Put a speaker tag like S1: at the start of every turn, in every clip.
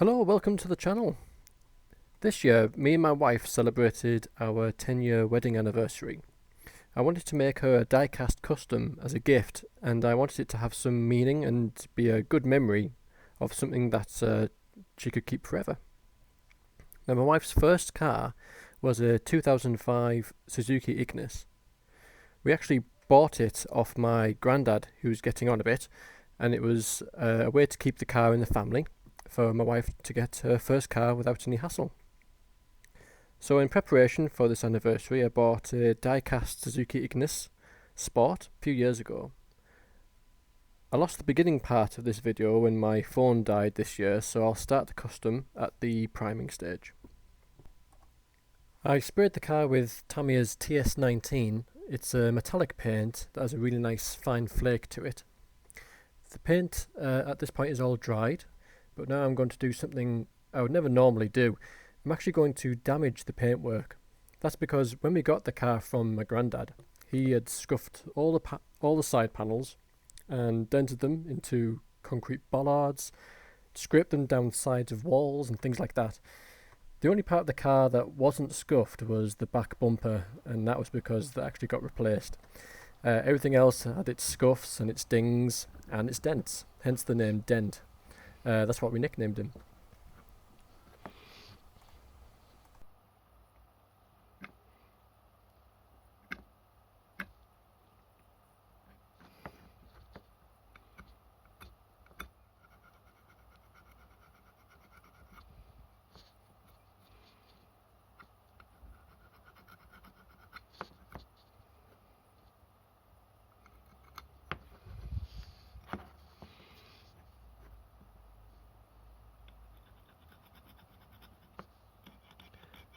S1: Hello, welcome to the channel. This year, me and my wife celebrated our 10-year wedding anniversary. I wanted to make her a Diecast custom as a gift, and I wanted it to have some meaning and be a good memory of something that she could keep forever. Now, my wife's first car was a 2005 Suzuki Ignis. We actually bought it off my granddad, who was getting on a bit, and it was a way to keep the car in the family, for my wife to get her first car without any hassle. So in preparation for this anniversary, I bought a die-cast Suzuki Ignis Sport a few years ago. I lost the beginning part of this video when my phone died this year, so I'll start the custom at the priming stage. I sprayed the car with Tamiya's TS19. It's a metallic paint that has a really nice fine flake to it. The paint at this point is all dried, but now I'm going to do something I would never normally do. I'm actually going to damage the paintwork. That's because when we got the car from my granddad, he had scuffed all the side panels and dented them into concrete bollards, scraped them down sides of walls and things like that. The only part of the car that wasn't scuffed was the back bumper, and that was because that actually got replaced. Everything else had its scuffs and its dings and its dents, hence the name Dent. That's what we nicknamed him.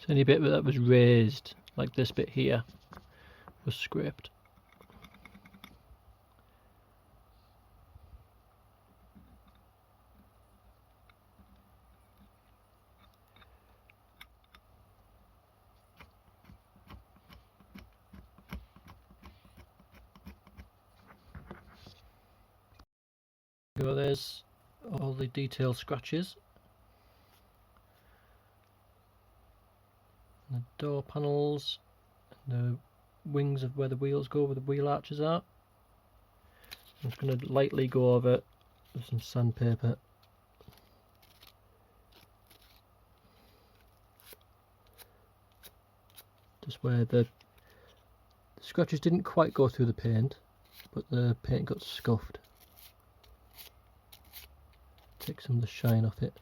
S2: So any bit that was raised, like this bit here, was scraped. There's all the detailed scratches. The door panels, and the wings of where the wheels go, where the wheel arches are. I'm just going to lightly go over it with some sandpaper. Just where the scratches didn't quite go through the paint, but the paint got scuffed. Take some of the shine off it.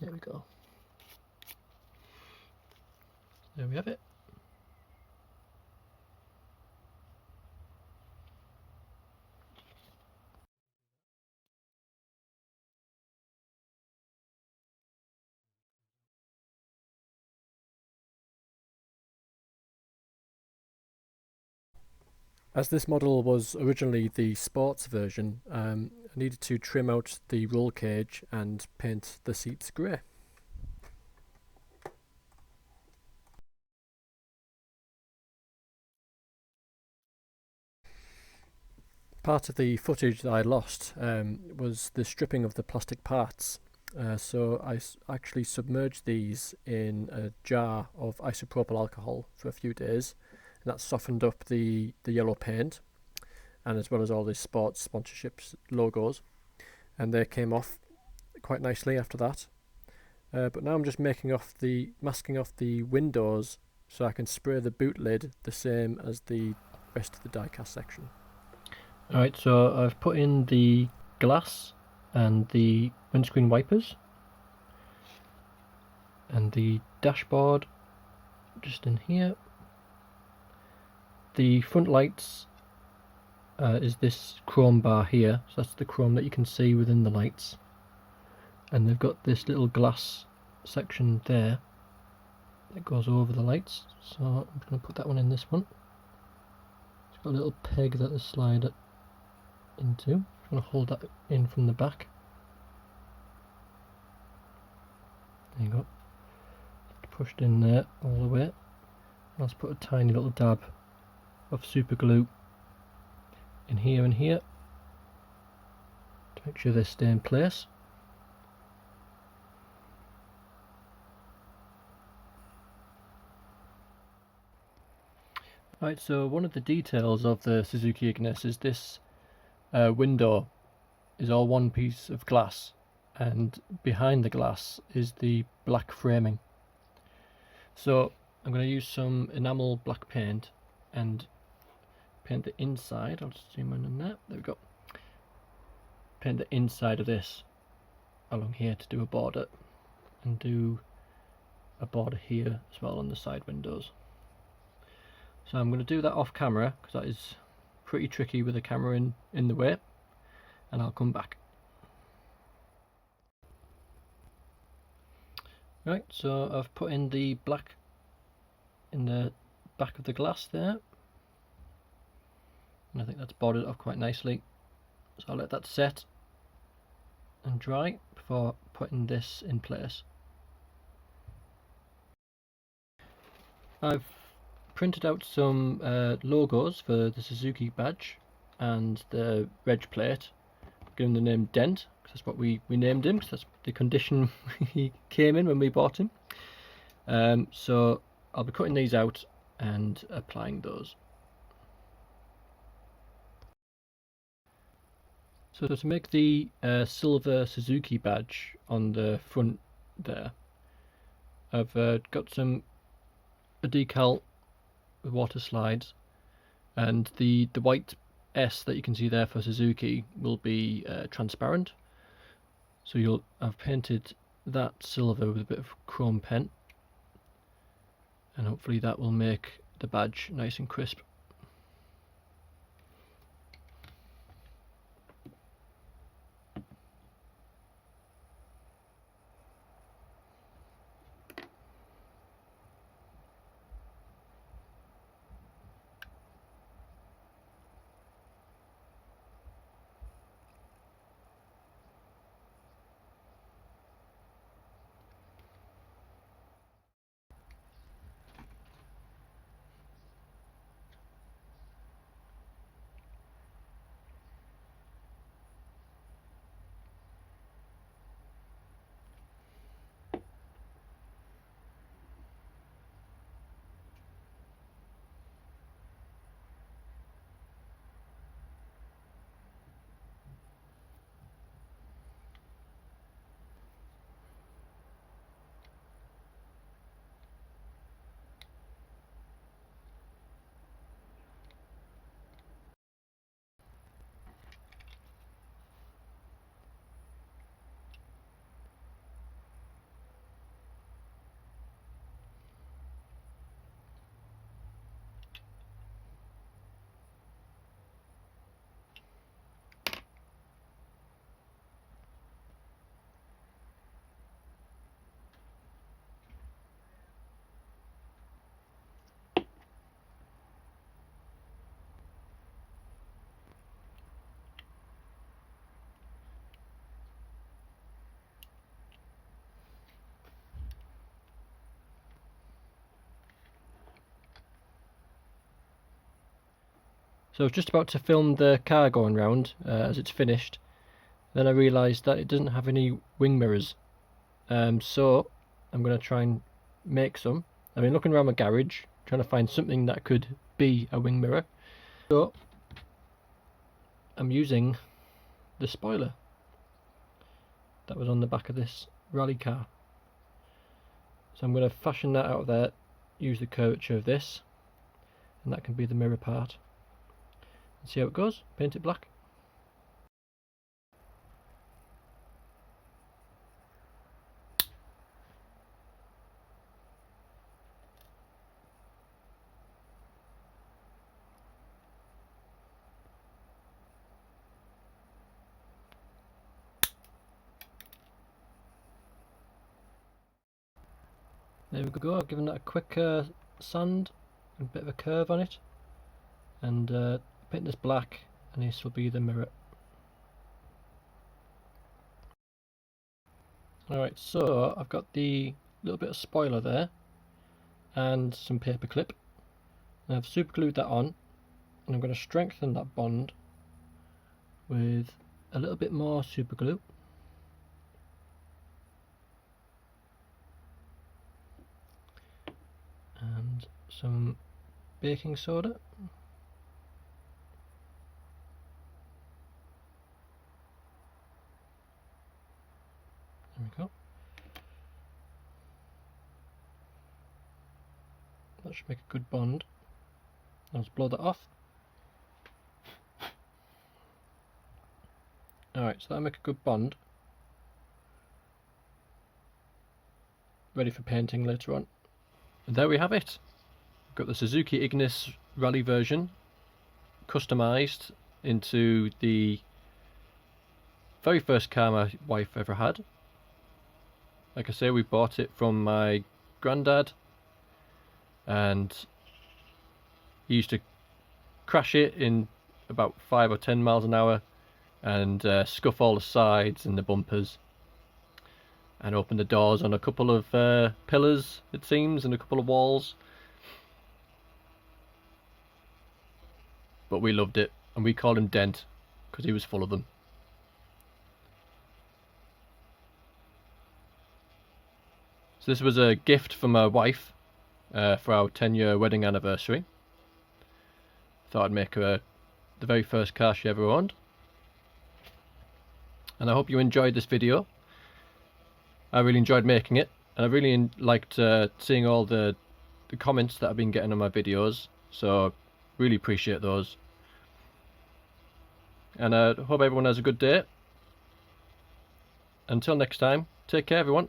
S2: There we go. There we have it.
S1: As this model was originally the sports version, I needed to trim out the roll cage and paint the seats grey. Part of the footage that I lost was the stripping of the plastic parts. So I actually submerged these in a jar of isopropyl alcohol for a few days, and that softened up the yellow paint, and as well as all the sports sponsorships logos, and they came off quite nicely after that. But now I'm just masking off the windows so I can spray the boot lid the same as the rest of the die-cast section.
S2: Alright, so I've put in the glass and the windscreen wipers and the dashboard just in here. The front lights is this chrome bar here, so that's the chrome that you can see within the lights, and they've got this little glass section there that goes over the lights, so I'm going to put that one in this one. It's got a little peg that they slide it into. I'm going to hold that in from the back. There you go. Pushed in there all the way. Let's put a tiny little dab of super glue in here and here to make sure they stay in place. Right, so one of the details of the Suzuki Ignis is this window is all one piece of glass, and behind the glass is the black framing. So I'm going to use some enamel black paint and paint the inside. I'll just zoom in on that. There we go. Paint the inside of this along here to do a border, and do a border here as well on the side windows. So I'm going to do that off camera because that is pretty tricky with the camera in the way, and I'll come back. Right, so I've put in the black in the back of the glass there, and I think that's bordered off quite nicely. So I'll let that set and dry before putting this in place. I've printed out some logos for the Suzuki badge and the reg plate, given the name Dent, because that's what we named him, because that's the condition he came in when we bought him. So I'll be cutting these out and applying those. So to make the silver Suzuki badge on the front there, I've got a decal with water slides, and the white S that you can see there for Suzuki will be transparent. So I've painted that silver with a bit of chrome pen, and hopefully that will make the badge nice and crisp. So I was just about to film the car going round as it's finished. Then I realised that it doesn't have any wing mirrors. So I'm going to try and make some. I've been looking around my garage, trying to find something that could be a wing mirror. So I'm using the spoiler that was on the back of this rally car. So I'm going to fashion that out of there, use the curvature of this, and that can be the mirror part. See how it goes, paint it black. There we go, I've given that a quick sand, a bit of a curve on it, and paint this black, and this will be the mirror. Alright, so I've got the little bit of spoiler there and some paper clip. I've super glued that on, and I'm going to strengthen that bond with a little bit more super glue. And some baking soda. There we go. That should make a good bond. Let's blow that off. Alright, so that'll make a good bond. Ready for painting later on. And there we have it. We've got the Suzuki Ignis Rally version customised into the very first car my wife ever had. Like I say, we bought it from my granddad, and he used to crash it in about 5 or 10 miles an hour and scuff all the sides and the bumpers and open the doors on a couple of pillars, it seems, and a couple of walls. But we loved it, and we called him Dent because he was full of them. So this was a gift from my wife for our 10-year wedding anniversary. Thought I'd make her the very first car she ever owned. And I hope you enjoyed this video. I really enjoyed making it, and I really liked seeing all the comments that I've been getting on my videos, so really appreciate those. And I hope everyone has a good day. Until next time, take care everyone.